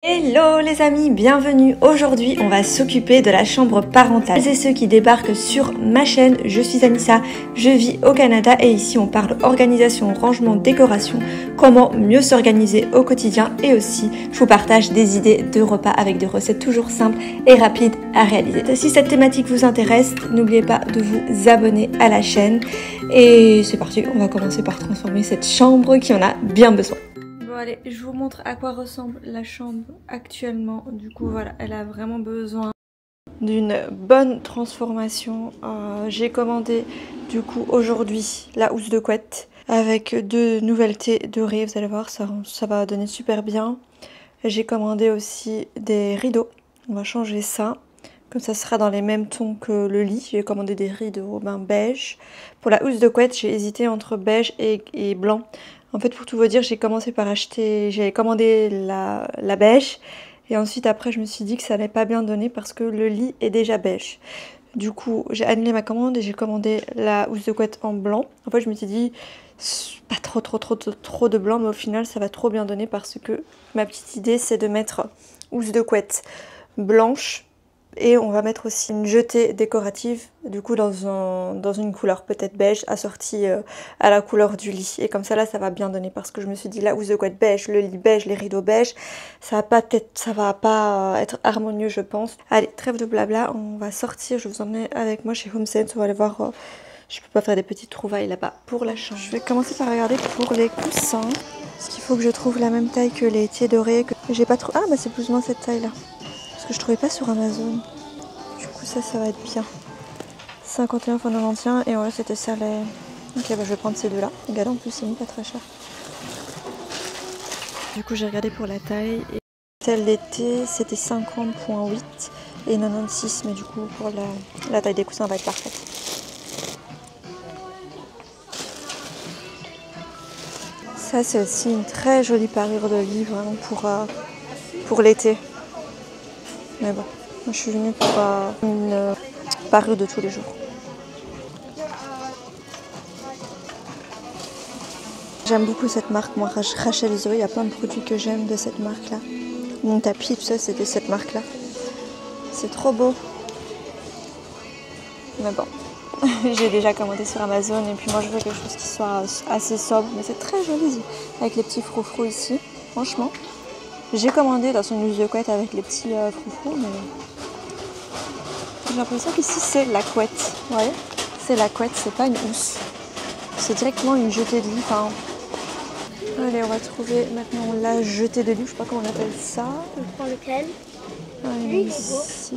Hello les amis, bienvenue. Aujourd'hui on va s'occuper de la chambre parentale. C'est ceux qui débarquent sur ma chaîne, je suis Anissa, je vis au Canada et ici on parle organisation, rangement, décoration, comment mieux s'organiser au quotidien et aussi je vous partage des idées de repas avec des recettes toujours simples et rapides à réaliser. Si cette thématique vous intéresse, n'oubliez pas de vous abonner à la chaîne et c'est parti, on va commencer par transformer cette chambre qui en a bien besoin. Bon allez, je vous montre à quoi ressemble la chambre actuellement. Du coup voilà, elle a vraiment besoin d'une bonne transformation. J'ai commandé du coup aujourd'hui la housse de couette avec deux nouvelles thés dorées. Vous allez voir, ça va donner super bien. J'ai commandé aussi des rideaux. On va changer ça. Comme ça sera dans les mêmes tons que le lit. J'ai commandé des rideaux beige. Pour la housse de couette, j'ai hésité entre beige et blanc. En fait, pour tout vous dire, j'ai commencé par acheter, j'ai commandé la beige. Et ensuite, après, je me suis dit que ça n'allait pas bien donner parce que le lit est déjà beige. Du coup, j'ai annulé ma commande et j'ai commandé la housse de couette en blanc. En fait, je me suis dit, pas trop de blanc, mais au final, ça va trop bien donner parce que ma petite idée, c'est de mettre housse de couette blanche. Et on va mettre aussi une jetée décorative, du coup dans une couleur peut-être beige, assortie à la couleur du lit. Et comme ça là, ça va bien donner parce que je me suis dit la housse de couette beige, le lit beige, les rideaux beige, ça va pas être harmonieux je pense. Allez, trêve de blabla, on va sortir, je vous emmène avec moi chez HomeSense, on va aller voir, je peux pas faire des petites trouvailles là-bas pour la chambre. Je vais commencer par regarder pour les coussins, parce qu'il faut que je trouve la même taille que les thés dorés. J'ai pas trop... Ah bah c'est plus ou moins cette taille là. Que je trouvais pas sur Amazon. Du coup ça va être bien. 51,91 et ouais c'était ça les... Ok bah je vais prendre ces deux là. Regardez en plus c'est mis pas très cher. Du coup j'ai regardé pour la taille et celle d'été c'était 50,8 et 96 mais du coup pour la taille des coussins va être parfaite. Ça c'est aussi une très jolie parure de lit vraiment pour l'été. Mais bon, moi je suis venue pour une parure de tous les jours. J'aime beaucoup cette marque, moi Rachel Zoe, il y a plein de produits que j'aime de cette marque là. Mon tapis, tout ça c'est de cette marque là. C'est trop beau. Mais bon, j'ai déjà commandé sur Amazon et puis moi je veux quelque chose qui soit assez sobre. Mais c'est très joli avec les petits froufrous ici, franchement. J'ai commandé dans son housse de couette avec les petits froufrous, mais j'ai l'impression qu'ici c'est la couette. Vous voyez, c'est la couette, c'est pas une housse. C'est directement une jetée de lit. Enfin... Allez, on va trouver maintenant la jetée de lit, je sais pas comment on appelle ça. On prend lequel? Lui, il est beau. Ici.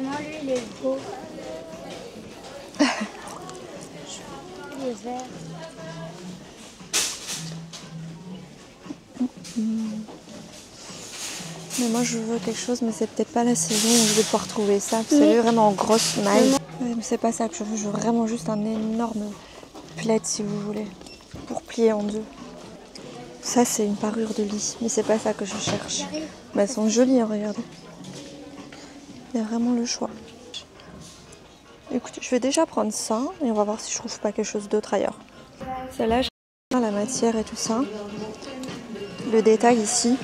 Non, lui, il est beau. Il est vert. Mais moi je veux quelque chose, mais c'est peut-être pas la saison où je vais pouvoir trouver ça. Vous savez, vraiment en grosse maille. Ouais, mais c'est pas ça que je veux vraiment juste un énorme plaid si vous voulez, pour plier en deux. Ça c'est une parure de lit, mais c'est pas ça que je cherche. Mais elles sont jolies, hein, regardez. Il y a vraiment le choix. Écoutez, je vais déjà prendre ça et on va voir si je trouve pas quelque chose d'autre ailleurs. Celle-là, j'aime bien la matière et tout ça. Le détail ici.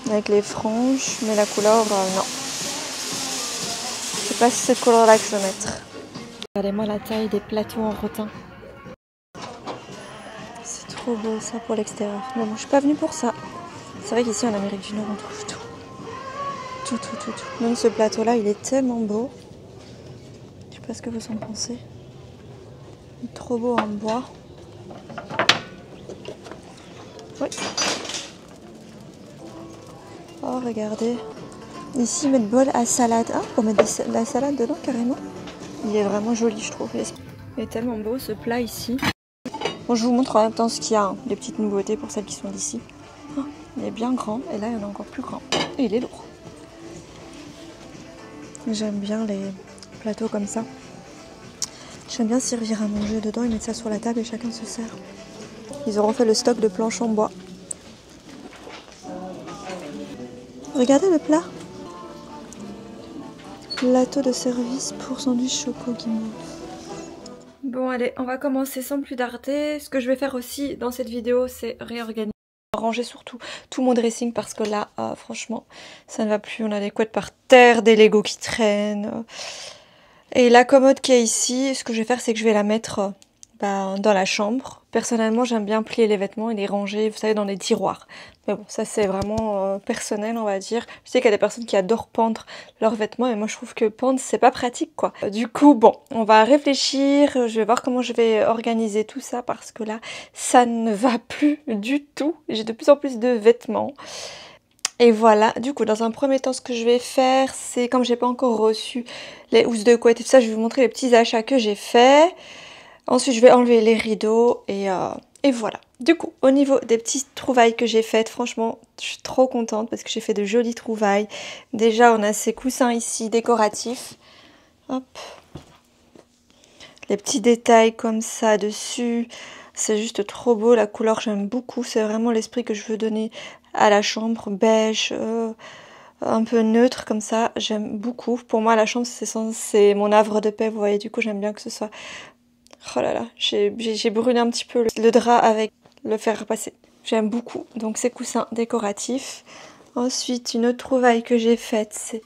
Avec les franges, mais la couleur, non. Je sais pas si c'est cette couleur-là que je veux mettre. Regardez-moi la taille des plateaux en rotin. C'est trop beau ça pour l'extérieur. Mais bon, je suis pas venue pour ça. C'est vrai qu'ici en Amérique du Nord, on trouve tout. Tout. Même ce plateau-là, il est tellement beau. Je sais pas ce que vous en pensez. Il est trop beau en bois. Oui. Oh, regardez. Ici, mettre bol à salade. Ah, pour mettre de la salade dedans, carrément. Il est vraiment joli, je trouve. Il est tellement beau, ce plat ici. Bon, je vous montre en même temps ce qu'il y a. Hein. Les petites nouveautés pour celles qui sont d'ici. Oh, il est bien grand. Et là, il y en a encore plus grand. Et il est lourd. J'aime bien les plateaux comme ça. J'aime bien servir à manger dedans. Ils mettent ça sur la table et chacun se sert. Ils auront fait le stock de planches en bois. Regardez le plat. Plateau de service pour sandwich choco guimauve. Bon allez, on va commencer sans plus tarder. Ce que je vais faire aussi dans cette vidéo, c'est réorganiser Ranger surtout tout mon dressing parce que là, franchement, ça ne va plus. On a des couettes par terre, des Legos qui traînent. Et la commode qui est ici, ce que je vais faire, c'est que je vais la mettre dans la chambre. Personnellement, j'aime bien plier les vêtements et les ranger, vous savez, dans des tiroirs. Mais bon, ça c'est vraiment personnel, on va dire. Je sais qu'il y a des personnes qui adorent pendre leurs vêtements, et moi je trouve que pendre, c'est pas pratique, quoi. Du coup, bon, on va réfléchir. Je vais voir comment je vais organiser tout ça, parce que là, ça ne va plus du tout. J'ai de plus en plus de vêtements. Et voilà, du coup, dans un premier temps, ce que je vais faire, c'est, comme j'ai pas encore reçu les housses de couette et tout ça, je vais vous montrer les petits achats que j'ai faits. Ensuite, je vais enlever les rideaux et voilà. Du coup, au niveau des petites trouvailles que j'ai faites, franchement, je suis trop contente parce que j'ai fait de jolies trouvailles. Déjà, on a ces coussins ici décoratifs. Hop. Les petits détails comme ça dessus. C'est juste trop beau. La couleur, j'aime beaucoup. C'est vraiment l'esprit que je veux donner à la chambre. Beige, un peu neutre comme ça. J'aime beaucoup. Pour moi, la chambre, c'est mon havre de paix. Vous voyez, du coup, j'aime bien que ce soit... Oh là là, j'ai brûlé un petit peu le drap avec le fer repassé. J'aime beaucoup. Donc ces coussins décoratifs. Ensuite, une autre trouvaille que j'ai faite, c'est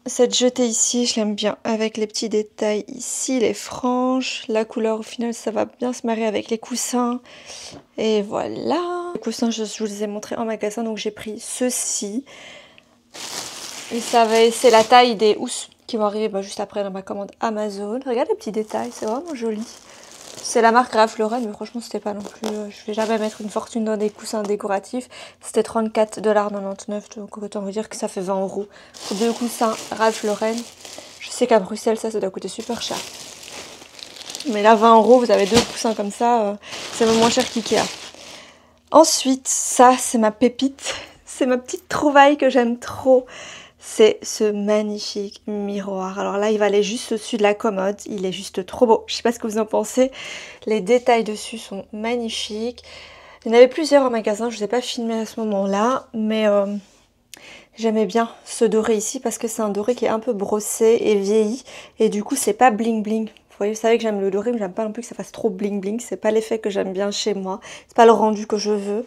cette jetée ici. Je l'aime bien avec les petits détails ici, les franges. La couleur, au final, ça va bien se marier avec les coussins. Et voilà. Les coussins, je vous les ai montrés en magasin, donc j'ai pris ceux-ci. Et c'est la taille des housses qui vont arriver juste après dans ma commande Amazon. Regarde les petits détails, c'est vraiment joli. C'est la marque Ralph Lauren, mais franchement c'était pas non plus... je vais jamais mettre une fortune dans des coussins décoratifs. C'était 34,99 $, donc autant vous dire que ça fait 20 € pour 2 coussins Ralph Lauren. Je sais qu'à Bruxelles ça doit coûter super cher. Mais là 20 €, vous avez 2 coussins comme ça, c'est même moins cher qu'Ikea. Ensuite, ça c'est ma pépite. C'est ma petite trouvaille que j'aime trop. C'est ce magnifique miroir. Alors là, il va aller juste au-dessus de la commode. Il est juste trop beau. Je sais pas ce que vous en pensez. Les détails dessus sont magnifiques. Il y en avait plusieurs en magasin. Je ne vous ai pas filmé à ce moment-là. Mais j'aimais bien ce doré ici parce que c'est un doré qui est un peu brossé et vieilli. Et du coup, c'est pas bling bling. Vous savez que j'aime le doré, mais j'aime pas non plus que ça fasse trop bling bling. C'est pas l'effet que j'aime bien chez moi. C'est pas le rendu que je veux.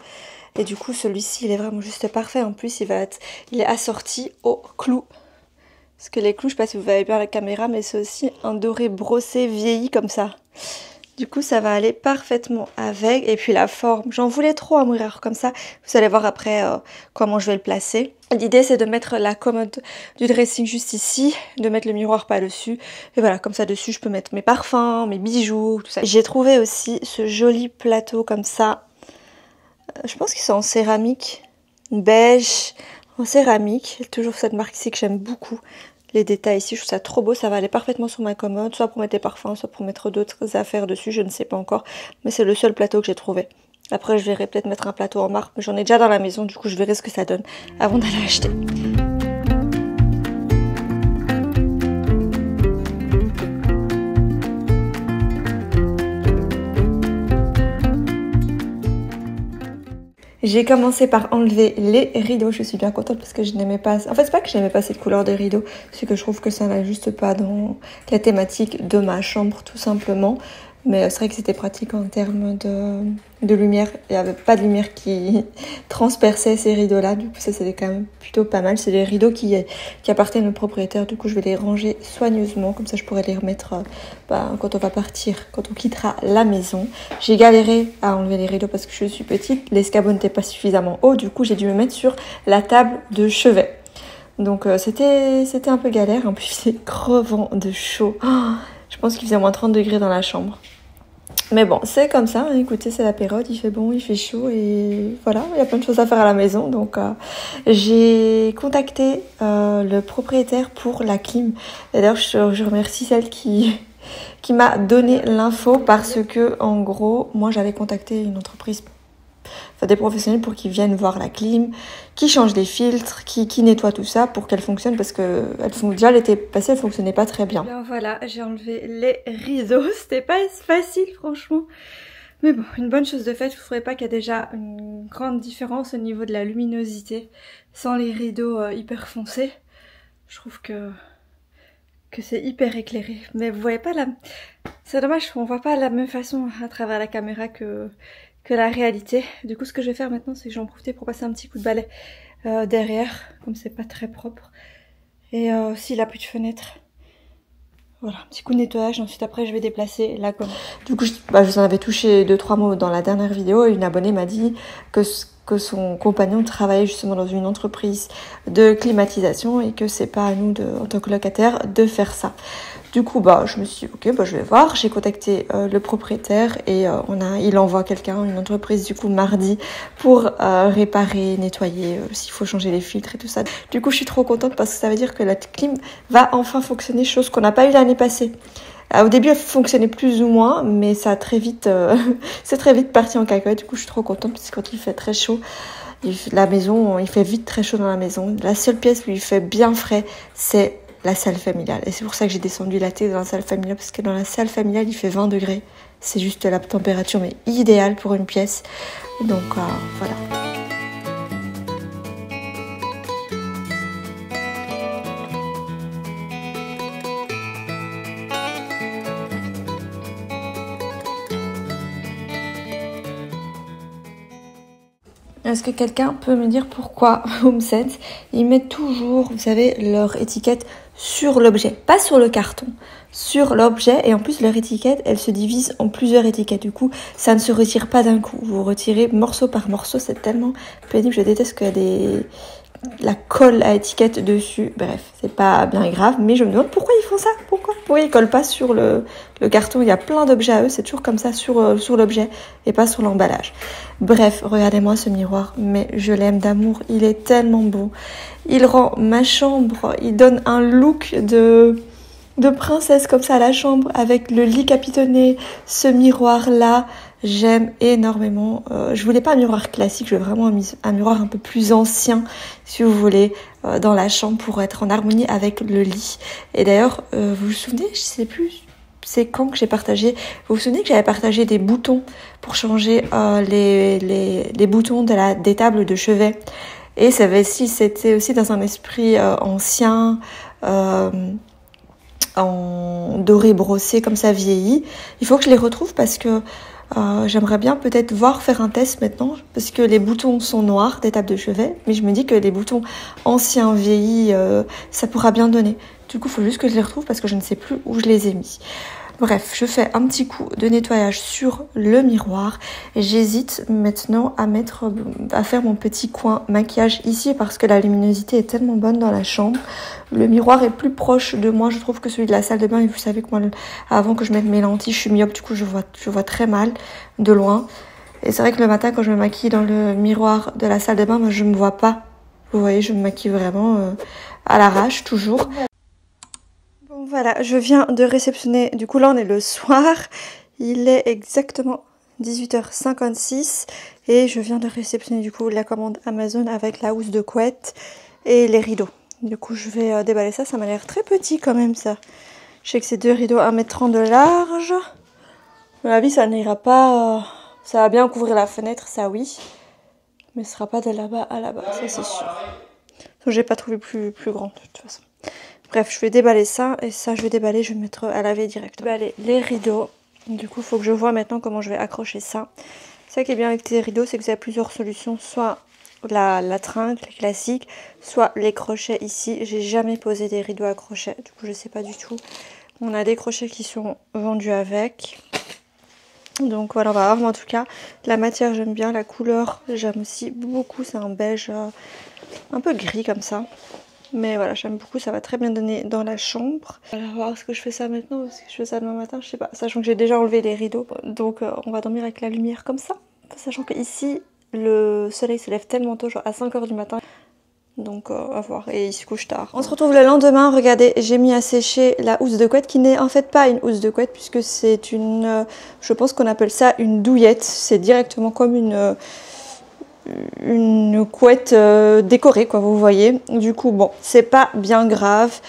Et du coup, celui-ci, il est vraiment juste parfait. En plus, il est assorti au clou. Parce que les clous, je sais pas si vous voyez bien la caméra, mais c'est aussi un doré brossé vieilli comme ça. Du coup, ça va aller parfaitement avec. Et puis la forme, j'en voulais trop un miroir comme ça. Vous allez voir après comment je vais le placer. L'idée, c'est de mettre la commode du dressing juste ici, de mettre le miroir par-dessus. Et voilà, comme ça, dessus, je peux mettre mes parfums, mes bijoux, tout ça. J'ai trouvé aussi ce joli plateau comme ça. Je pense qu'ils sont en céramique, beige, en céramique. Toujours cette marque ici que j'aime beaucoup. Les détails ici, je trouve ça trop beau. Ça va aller parfaitement sur ma commode, soit pour mettre des parfums, soit pour mettre d'autres affaires dessus. Je ne sais pas encore. Mais c'est le seul plateau que j'ai trouvé. Après, je verrai peut-être mettre un plateau en marbre. Mais j'en ai déjà dans la maison. Du coup, je verrai ce que ça donne avant d'aller acheter. J'ai commencé par enlever les rideaux, je suis bien contente parce que je n'aimais pas... En fait, c'est pas que je n'aimais pas cette couleur des rideaux, c'est que je trouve que ça n'a juste pas dans la thématique de ma chambre, tout simplement. Mais c'est vrai que c'était pratique en termes de lumière. Il n'y avait pas de lumière qui transperçait ces rideaux-là. Du coup, ça, c'était quand même plutôt pas mal. C'est des rideaux qui appartiennent au propriétaire. Du coup, je vais les ranger soigneusement. Comme ça, je pourrai les remettre quand on va partir, quand on quittera la maison. J'ai galéré à enlever les rideaux parce que je suis petite. L'escabeau n'était pas suffisamment haut. Du coup, j'ai dû me mettre sur la table de chevet. Donc, c'était un peu galère. En plus, il est crevant de chaud. Oh, je pense qu'il faisait moins 30 degrés dans la chambre. Mais bon, c'est comme ça, hein. Écoutez, c'est la période, il fait bon, il fait chaud et voilà, il y a plein de choses à faire à la maison. Donc j'ai contacté le propriétaire pour la clim. D'ailleurs, je remercie celle qui m'a donné l'info parce que, en gros, moi j'avais contacté une entreprise, enfin des professionnels pour qu'ils viennent voir la clim, qui changent les filtres, qui nettoient tout ça pour qu'elle fonctionne parce que déjà l'été passé elle fonctionnait pas très bien. Alors voilà, j'ai enlevé les rideaux, c'était pas facile franchement. Mais bon, une bonne chose de fait, je ne ferai pas qu'il y a déjà une grande différence au niveau de la luminosité sans les rideaux hyper foncés. Je trouve que c'est hyper éclairé. Mais vous voyez pas la... C'est dommage qu'on voit pas de la même façon à travers la caméra que que la réalité. Du coup, ce que je vais faire maintenant, c'est que j'en profite pour passer un petit coup de balai derrière, comme c'est pas très propre. Et aussi la petite fenêtre. Voilà, un petit coup de nettoyage. Ensuite, après, je vais déplacer la gomme. Du coup, je vous en avais touché 2-3 mots dans la dernière vidéo. Et une abonnée m'a dit que son compagnon travaillait justement dans une entreprise de climatisation et que c'est pas à nous, en tant que locataire, de faire ça. Du coup, je me suis dit, ok, je vais voir. J'ai contacté le propriétaire et il envoie quelqu'un, une entreprise, du coup, mardi pour réparer, nettoyer, s'il faut changer les filtres et tout ça. Du coup, je suis trop contente parce que ça veut dire que la clim va enfin fonctionner, chose qu'on n'a pas eu l'année passée. Au début, elle fonctionnait plus ou moins, mais ça a très vite, c'est très vite parti en cacahuète. Du coup, je suis trop contente parce que quand il fait très chaud, la maison, il fait vite très chaud dans la maison. La seule pièce où il fait bien frais, c'est la salle familiale. Et c'est pour ça que j'ai descendu la télé dans la salle familiale, parce que dans la salle familiale, il fait 20 degrés. C'est juste la température, mais idéale pour une pièce. Donc, voilà. Est-ce que quelqu'un peut me dire pourquoi HomeSense, ils mettent toujours, vous savez, leur étiquette sur l'objet, pas sur le carton, sur l'objet, et en plus leur étiquette, elle se divise en plusieurs étiquettes. Du coup, ça ne se retire pas d'un coup. Vous retirez morceau par morceau, c'est tellement pénible. Je déteste qu'il y a la colle à étiquette dessus. Bref, c'est pas bien grave, mais je me demande pourquoi ils font ça. Pourquoi ils collent pas sur le carton. Il y a plein d'objets à eux, c'est toujours comme ça sur l'objet et pas sur l'emballage. Bref, regardez-moi ce miroir, mais je l'aime d'amour. Il est tellement beau. Il rend ma chambre, il donne un look de princesse comme ça à la chambre, avec le lit capitonné, ce miroir là. J'aime énormément. Je voulais pas un miroir classique, je veux vraiment un miroir un peu plus ancien, si vous voulez, dans la chambre pour être en harmonie avec le lit. Et d'ailleurs, vous vous souvenez, je sais plus, c'est quand que j'ai partagé. Vous vous souvenez que j'avais partagé des boutons pour changer les boutons des tables de chevet. Et c'était aussi dans un esprit ancien, en doré brossé comme ça vieilli. Il faut que je les retrouve parce que j'aimerais bien peut-être faire un test maintenant, parce que les boutons sont noirs des tables de chevet, mais je me dis que les boutons anciens vieillis, ça pourra bien donner. Du coup, il faut juste que je les retrouve parce que je ne sais plus où je les ai mis. Bref, je fais un petit coup de nettoyage sur le miroir et j'hésite maintenant à faire mon petit coin maquillage ici parce que la luminosité est tellement bonne dans la chambre. Le miroir est plus proche de moi, je trouve, que celui de la salle de bain. Et vous savez que moi, avant que je mette mes lentilles, je suis myope, du coup je vois très mal de loin. Et c'est vrai que le matin, quand je me maquille dans le miroir de la salle de bain, moi, je me vois pas. Vous voyez, je me maquille vraiment à l'arrache, toujours. Bon voilà, je viens de réceptionner, du coup là on est le soir, il est exactement 18h56 et je viens de réceptionner du coup la commande Amazon avec la housse de couette et les rideaux. Du coup je vais déballer ça, ça m'a l'air très petit quand même ça. Je sais que c'est 2 rideaux 1m30 de large, à mon avis ça n'ira pas, ça va bien couvrir la fenêtre, ça oui, mais ce sera pas de là-bas à là-bas, ça c'est sûr. J'ai pas trouvé plus grand de toute façon. Bref, je vais déballer ça et ça je vais déballer, je vais mettre à laver direct. Déballer les rideaux. Du coup, il faut que je vois maintenant comment je vais accrocher ça. Ça qui est bien avec les rideaux, c'est que vous avez plusieurs solutions. Soit la tringle classique, soit les crochets ici. J'ai jamais posé des rideaux à crochets, du coup je sais pas du tout. On a des crochets qui sont vendus avec. Donc voilà, on va voir. Mais en tout cas, la matière j'aime bien, la couleur j'aime aussi beaucoup. C'est un beige un peu gris comme ça. Mais voilà, j'aime beaucoup, ça va très bien donner dans la chambre. On va voir, est-ce que je fais ça maintenant ou est-ce que je fais ça demain matin, je sais pas. Sachant que j'ai déjà enlevé les rideaux, donc on va dormir avec la lumière comme ça. Sachant que ici, le soleil se lève tellement tôt, genre à 5h du matin. Donc à voir, et il se couche tard. On se retrouve le lendemain, regardez, j'ai mis à sécher la housse de couette qui n'est en fait pas une housse de couette puisque c'est une, je pense qu'on appelle ça une douillette. C'est directement comme une couette décorée quoi, vous voyez. Du coup bon, c'est pas bien grave.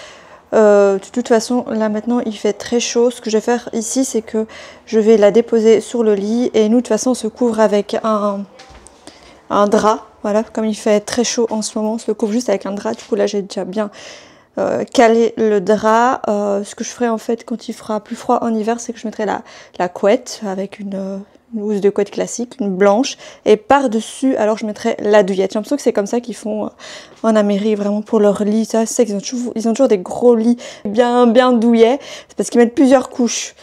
De toute façon là maintenant il fait très chaud. Ce que je vais faire ici c'est que je vais la déposer sur le lit et nous de toute façon on se couvre avec un drap. Voilà, comme il fait très chaud en ce moment, on se le couvre juste avec un drap. Du coup là j'ai déjà bien caler le drap. Ce que je ferai en fait quand il fera plus froid en hiver, c'est que je mettrai la couette avec une housse de couette classique, une blanche, et par-dessus, alors je mettrai la douillette. J'ai l'impression que c'est comme ça qu'ils font en Amérique, vraiment pour leur lit. Ça, c'est qu'ils ont toujours des gros lits bien douillets, c'est parce qu'ils mettent plusieurs couches.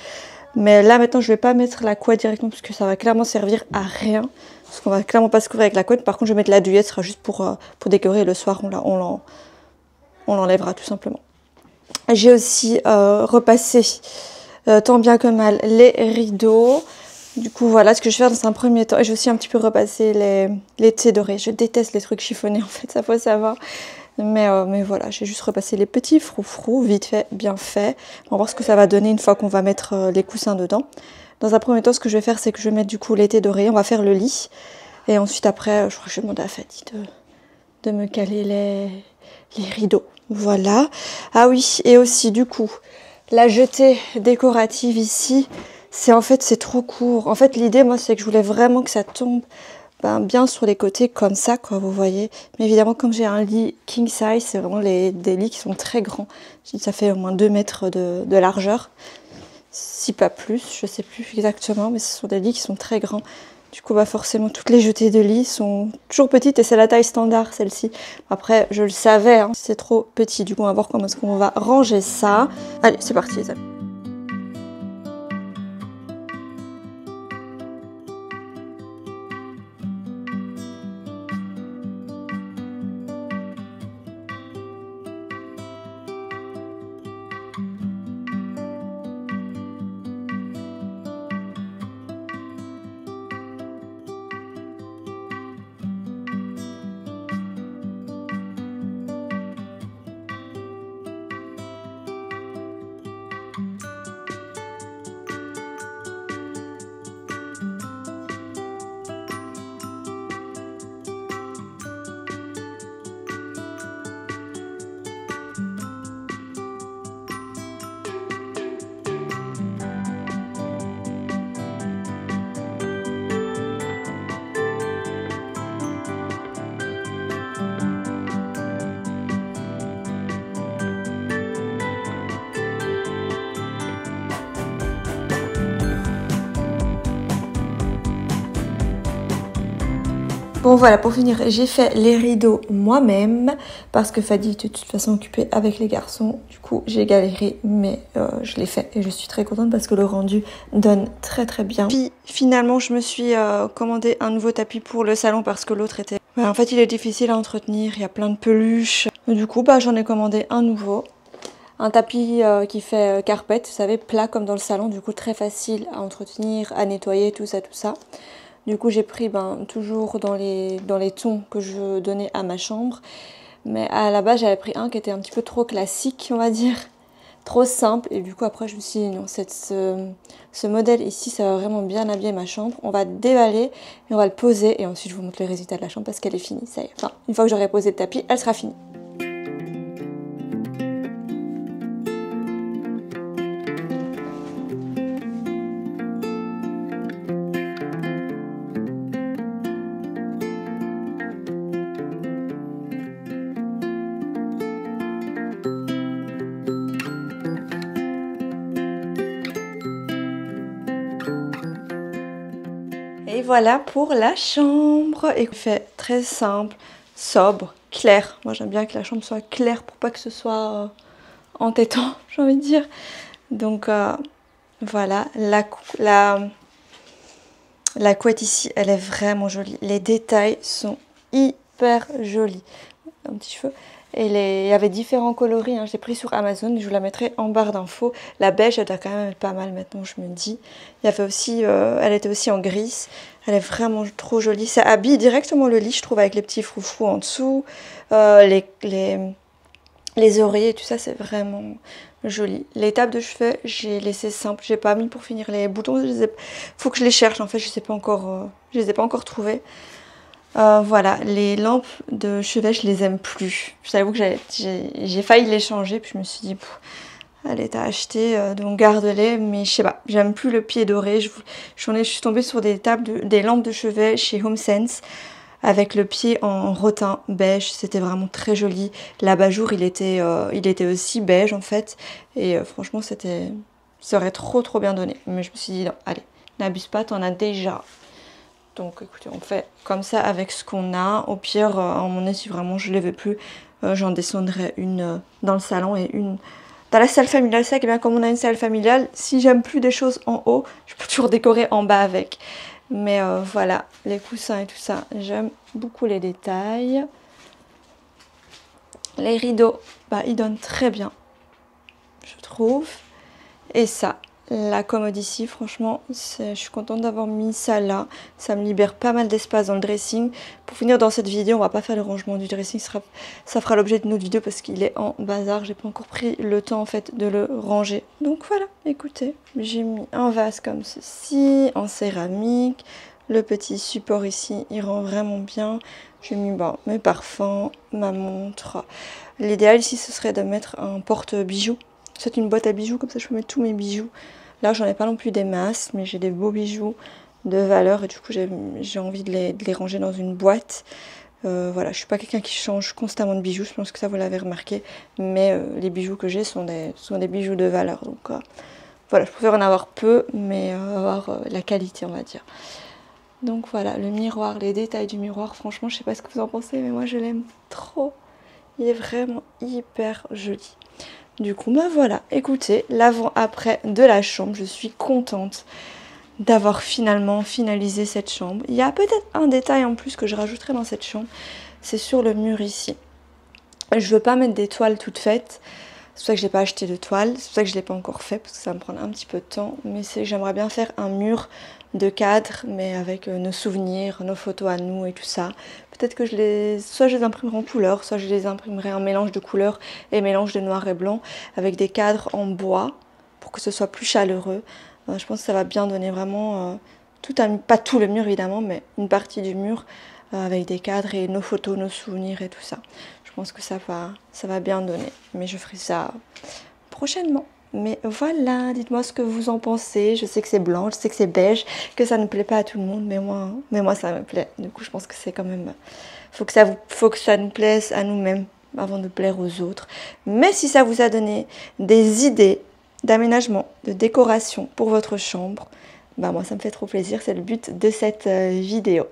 Mais là maintenant, je vais pas mettre la couette directement parce que ça va clairement servir à rien. Parce qu'on va clairement pas se couvrir avec la couette. Par contre, je vais mettre la douillette, ce sera juste pour décorer. Le soir, on l'enlèvera tout simplement. J'ai aussi repassé tant bien que mal les rideaux. Du coup, voilà ce que je vais faire dans un premier temps. Et j'ai aussi un petit peu repassé les thés dorés. Je déteste les trucs chiffonnés, en fait, ça faut savoir. Mais voilà, j'ai juste repassé les petits froufrous, vite fait, bien fait. On va voir ce que ça va donner une fois qu'on va mettre les coussins dedans. Dans un premier temps, ce que je vais faire, c'est que je vais mettre du coup les thés dorés. On va faire le lit. Et ensuite, après, je crois que je vais demander à Fadi de me caler les rideaux. Voilà. Ah oui, et aussi, du coup, la jetée décorative ici... c'est trop court. En fait, l'idée, moi, c'est que je voulais vraiment que ça tombe bien sur les côtés comme ça, quoi, vous voyez. Mais évidemment, comme j'ai un lit king size, c'est vraiment des lits qui sont très grands. Ça fait au moins 2 mètres de largeur, si pas plus, je sais plus exactement, mais ce sont des lits qui sont très grands. Du coup, forcément, toutes les jetées de lit sont toujours petites et c'est la taille standard, celle-ci. Après, je le savais, hein, c'est trop petit. Du coup, on va voir comment est-ce qu'on va ranger ça. Allez, c'est parti, les amis. Bon voilà, pour finir, j'ai fait les rideaux moi-même parce que Fadi était de toute façon occupé avec les garçons. Du coup, j'ai galéré, mais je l'ai fait et je suis très contente parce que le rendu donne très très bien. Puis finalement, je me suis commandé un nouveau tapis pour le salon parce que l'autre était... en fait, il est difficile à entretenir, il y a plein de peluches. Du coup, j'en ai commandé un nouveau. Un tapis qui fait carpet, vous savez, plat comme dans le salon, du coup très facile à entretenir, à nettoyer, tout ça. Du coup, j'ai pris toujours dans les tons que je donnais à ma chambre. Mais à la base, j'avais pris un qui était un petit peu trop classique, on va dire. Trop simple. Et du coup, après, je me suis dit non, ce modèle ici, ça va vraiment bien habiller ma chambre. On va déballer et on va le poser. Et ensuite, je vous montre les résultats de la chambre parce qu'elle est finie. Ça y est. Enfin, une fois que j'aurai posé le tapis, elle sera finie. Et voilà pour la chambre. Et fait très simple, sobre, clair. Moi j'aime bien que la chambre soit claire pour pas que ce soit entêtant, j'ai envie de dire. Donc voilà, la couette ici, elle est vraiment jolie. Les détails sont hyper jolis. Un petit cheveu. Et il y avait différents coloris, hein. J'ai pris sur Amazon, je vous la mettrai en barre d'infos. La beige, elle doit quand même être pas mal maintenant, je me dis. Il y avait aussi, elle était aussi en gris. Elle est vraiment trop jolie. Ça habille directement le lit, je trouve, avec les petits froufrous en dessous. Les oreillers et tout ça, c'est vraiment joli. Les tables de chevet, j'ai laissé simple. J'ai pas mis pour finir les boutons. Faut que je les cherche, en fait, je les ai pas encore trouvés. Voilà, les lampes de chevet, je les aime plus. Je t'avoue que j'ai failli les changer, puis je me suis dit, allez, t'as acheté, donc garde-les, mais je sais pas, j'aime plus le pied doré. Je suis tombée sur des lampes de chevet chez HomeSense. avec le pied en rotin beige, c'était vraiment très joli. L'abat-jour il était aussi beige en fait, et franchement ça aurait trop bien donné. Mais je me suis dit non, allez, n'abuse pas, t'en as déjà. Donc écoutez, on fait comme ça avec ce qu'on a. Au pire, à un moment donné, si vraiment je ne les veux plus, j'en descendrai une dans le salon et une dans la salle familiale. C'est bien, comme on a une salle familiale, si j'aime plus des choses en haut, je peux toujours décorer en bas avec. Mais voilà, les coussins et tout ça, j'aime beaucoup les détails. Les rideaux, bah, ils donnent très bien, je trouve. Et ça, la commode ici, franchement, je suis contente d'avoir mis ça là. Ça me libère pas mal d'espace dans le dressing. Pour finir dans cette vidéo, on va pas faire le rangement du dressing. Ça fera l'objet d'une autre vidéo parce qu'il est en bazar. J'ai pas encore pris le temps en fait de le ranger. Donc voilà, écoutez, j'ai mis un vase comme ceci, en céramique. Le petit support ici, il rend vraiment bien. J'ai mis mes parfums, ma montre. L'idéal ici, ce serait de mettre un porte-bijoux. C'est une boîte à bijoux, comme ça je peux mettre tous mes bijoux. Là, j'en ai pas non plus des masses, mais j'ai des beaux bijoux de valeur et du coup, j'ai envie de les ranger dans une boîte. Voilà, je suis pas quelqu'un qui change constamment de bijoux, je pense que ça vous l'avez remarqué, mais les bijoux que j'ai sont des bijoux de valeur. Donc voilà, je préfère en avoir peu, mais avoir la qualité, on va dire. Donc voilà, le miroir, les détails du miroir, franchement, je sais pas ce que vous en pensez, mais moi je l'aime trop. Il est vraiment hyper joli. Du coup, voilà, écoutez, l'avant-après de la chambre, je suis contente d'avoir finalement finalisé cette chambre. Il y a peut-être un détail en plus que je rajouterai dans cette chambre, c'est sur le mur ici. Je veux pas mettre des toiles toutes faites, c'est pour ça que je n'ai pas acheté de toiles, c'est pour ça que je ne l'ai pas encore fait, parce que ça va me prendre un petit peu de temps, mais j'aimerais bien faire un mur de cadre, mais avec nos souvenirs, nos photos à nous et tout ça. Peut-être que soit je les imprimerai en couleur, soit je les imprimerai en mélange de couleurs et mélange de noir et blanc, avec des cadres en bois, pour que ce soit plus chaleureux. Je pense que ça va bien donner vraiment pas tout le mur évidemment, mais une partie du mur, avec des cadres et nos photos, nos souvenirs et tout ça. Je pense que ça va bien donner, mais je ferai ça prochainement. Mais voilà, dites-moi ce que vous en pensez. Je sais que c'est blanc, je sais que c'est beige, que ça ne plaît pas à tout le monde, mais moi ça me plaît. Du coup, je pense que c'est quand même... faut que ça nous plaise à nous-mêmes avant de plaire aux autres. Mais si ça vous a donné des idées d'aménagement, de décoration pour votre chambre, moi ça me fait trop plaisir, c'est le but de cette vidéo.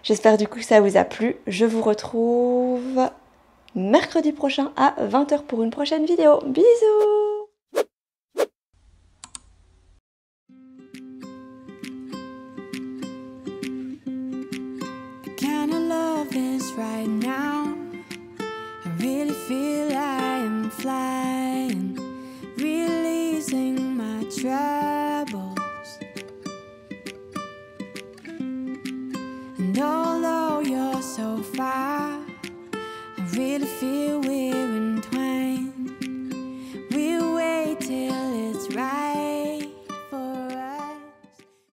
J'espère du coup que ça vous a plu. Je vous retrouve mercredi prochain à 20 h pour une prochaine vidéo. Bisous! Right now, I really feel I am flying, releasing my troubles. And although you're so far, I really feel we're